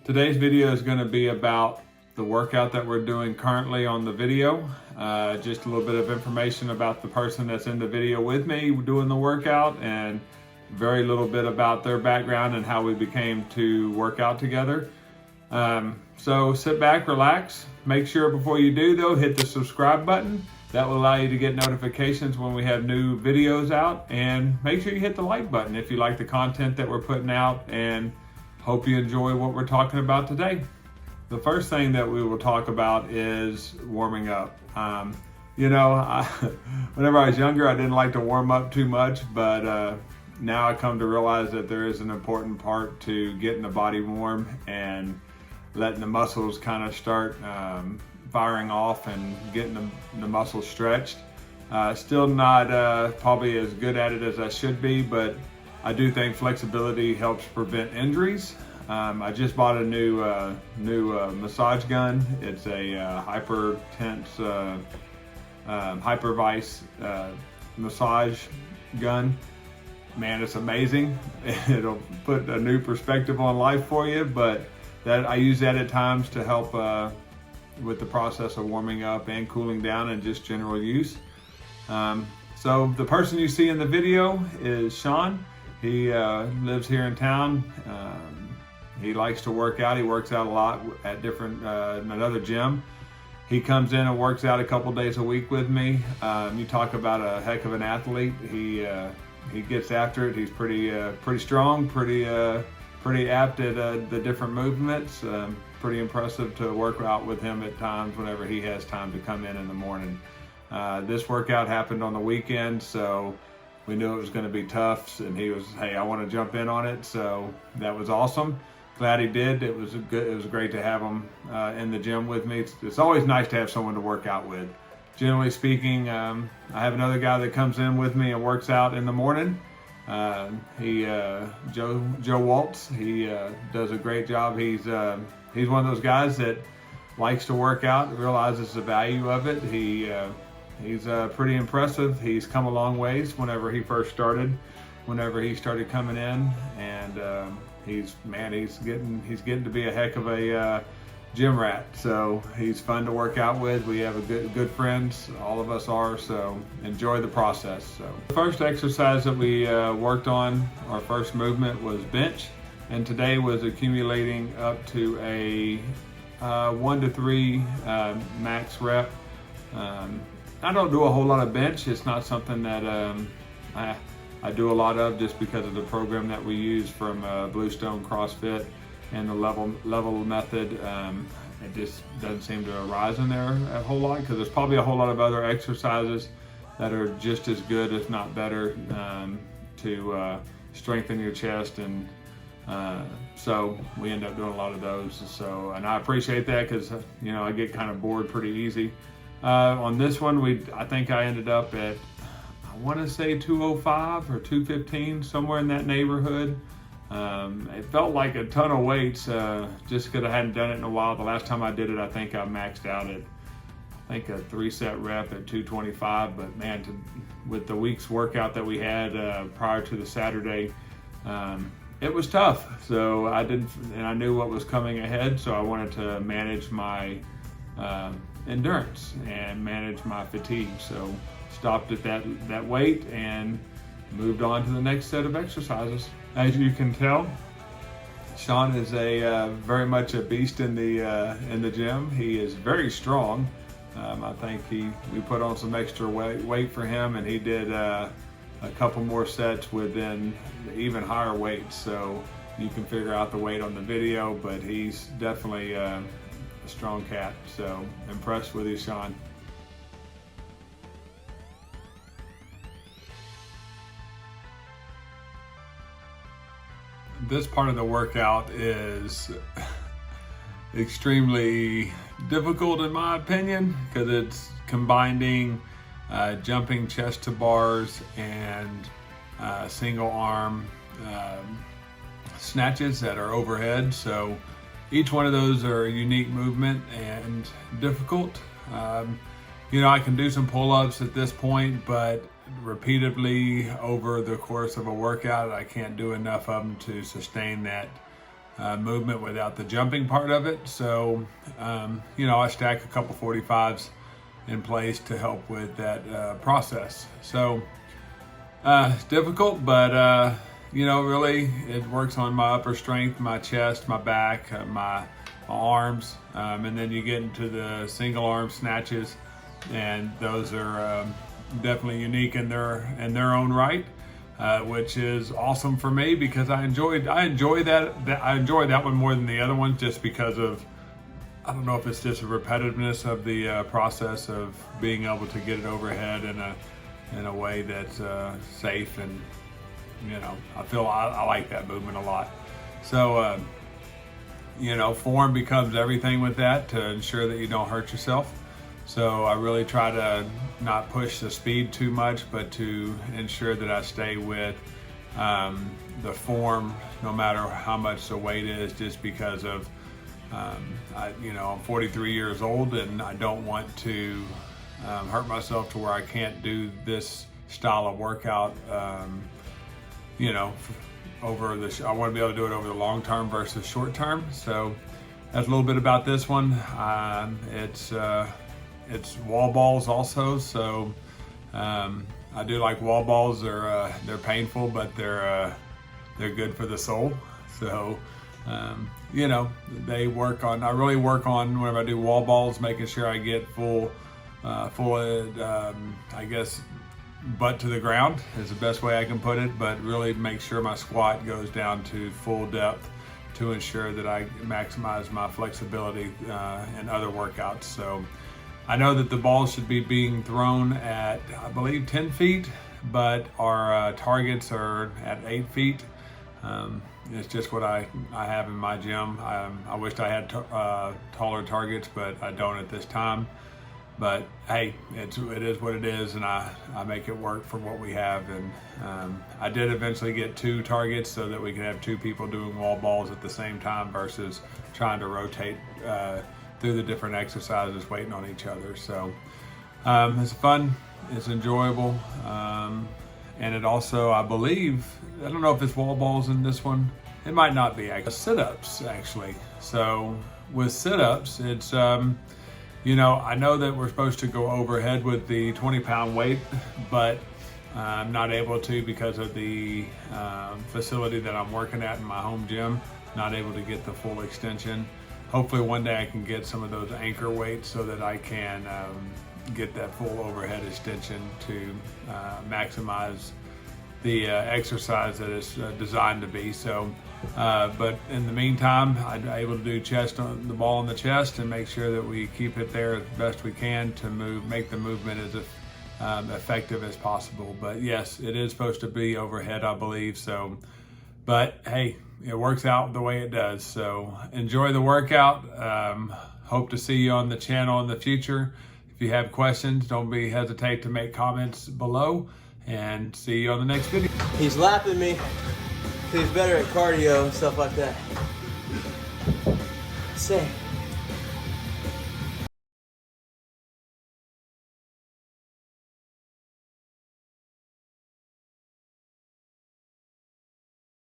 Today's video is going to be about the workout that we're doing currently on the video. Just a little bit of information about the person that's in the video with me doing the workout, and very little bit about their background and how we became to work out together. So sit back, relax. Make sure before you do though, hit the subscribe button. That will allow you to get notifications when we have new videos out, and make sure you hit the like button if you like the content that we're putting out, and hope you enjoy what we're talking about today. The first thing that we will talk about is warming up. Whenever I was younger, I didn't like to warm up too much, but now I come to realize that there is an important part to getting the body warm and letting the muscles kind of start firing off and getting the muscles stretched. Still not probably as good at it as I should be, but I do think flexibility helps prevent injuries. I just bought a new massage gun. It's a hyper tense, hypervise massage gun. Man, it's amazing. It'll put a new perspective on life for you, but I use that at times to help with the process of warming up and cooling down and just general use. So the person you see in the video is Sean. He lives here in town. He likes to work out. He works out a lot at another gym. He comes in and works out a couple days a week with me. You talk about a heck of an athlete. He gets after it. He's pretty strong, pretty apt at the different movements. Pretty impressive to work out with him at times whenever he has time to come in the morning. This workout happened on the weekend, so we knew it was going to be tough, and he was, hey, I want to jump in on it. So that was awesome. Glad he did. It was great to have him in the gym with me. It's always nice to have someone to work out with. Generally speaking, I have another guy that comes in with me and works out in the morning. Joe Waltz. He does a great job. He's one of those guys that likes to work out, realizes the value of it. He's pretty impressive. He's come a long ways whenever he first started, whenever he started coming in, and he's getting to be a heck of a gym rat. So he's fun to work out with. We have a good friends, all of us are, so enjoy the process. So the first exercise that we worked on, our first movement, was bench, and today was accumulating up to a 1 to 3 max rep. I don't do a whole lot of bench. It's not something that I do a lot of, just because of the program that we use from Bluestone CrossFit and the level method. It just doesn't seem to arise in there a whole lot, because there's probably a whole lot of other exercises that are just as good, if not better, to strengthen your chest, and so we end up doing a lot of those. So, and I appreciate that, because I get kind of bored pretty easy. On this one, I think I ended up at, I want to say 205 or 215, somewhere in that neighborhood. It felt like a ton of weights, just because I hadn't done it in a while. The last time I did it, I think I maxed out at, a 3-set rep at 225. But man, with the week's workout that we had prior to the Saturday, it was tough. So I knew what was coming ahead, so I wanted to manage my endurance and manage my fatigue. So stopped at that weight and moved on to the next set of exercises. As you can tell, Sean is very much a beast in the gym. He is very strong. I think we put on some extra weight for him, and he did a couple more sets within even higher weights. So you can figure out the weight on the video, but he's definitely a strong cat. So impressed with you, Sean. This part of the workout is extremely difficult in my opinion, because it's combining jumping chest to bars and single arm snatches that are overhead. So each one of those are a unique movement and difficult. I can do some pull-ups at this point, but repeatedly over the course of a workout, I can't do enough of them to sustain that movement without the jumping part of it. So, I stack a couple 45s in place to help with that process. So it's difficult, but really it works on my upper strength, my chest, my back, my arms, and then you get into the single arm snatches, and those are definitely unique in their own right. Which is awesome for me because I enjoy that one more than the other ones, just because of, I don't know if it's just a repetitiveness of the process of being able to get it overhead in a way that's safe, and I feel I like that movement a lot. So form becomes everything with that, to ensure that you don't hurt yourself. So I really try to not push the speed too much, but to ensure that I stay with the form, no matter how much the weight is, just because of, I'm 43 years old, and I don't want to hurt myself to where I can't do this style of workout, I want to be able to do it over the long term versus short term. So that's a little bit about this one. It's wall balls also, so I do like wall balls. They're painful, but they're good for the soul. So they work on. I really work on, whenever I do wall balls, making sure I get full, I guess, butt to the ground is the best way I can put it. But really make sure my squat goes down to full depth to ensure that I maximize my flexibility in other workouts. So I know that the balls should be being thrown at, I believe, 10 feet, but our targets are at 8 feet. It's just what I have in my gym. I wished I had taller targets, but I don't at this time. But hey, it is what it is, and I make it work for what we have. And I did eventually get 2 targets so that we could have 2 people doing wall balls at the same time versus trying to rotate through the different exercises, waiting on each other. So it's fun, it's enjoyable, and it also, I believe, I don't know if it's wall balls in this one. It might not be, actually. Sit-ups, actually. So with sit-ups, it's I know that we're supposed to go overhead with the 20-pound weight, but I'm not able to because of the facility that I'm working at in my home gym. Not able to get the full extension. Hopefully one day I can get some of those anchor weights so that I can get that full overhead extension to maximize the exercise that it's designed to be. So, but in the meantime, I'm able to do chest on the ball on the chest and make sure that we keep it there as best we can to make the movement as effective as possible. But yes, it is supposed to be overhead, I believe. So, but hey, it works out the way it does. So enjoy the workout. Hope to see you on the channel in the future. If you have questions, don't hesitate to make comments below, and see you on the next video. He's lapping me. He's better at cardio and stuff like that. Say.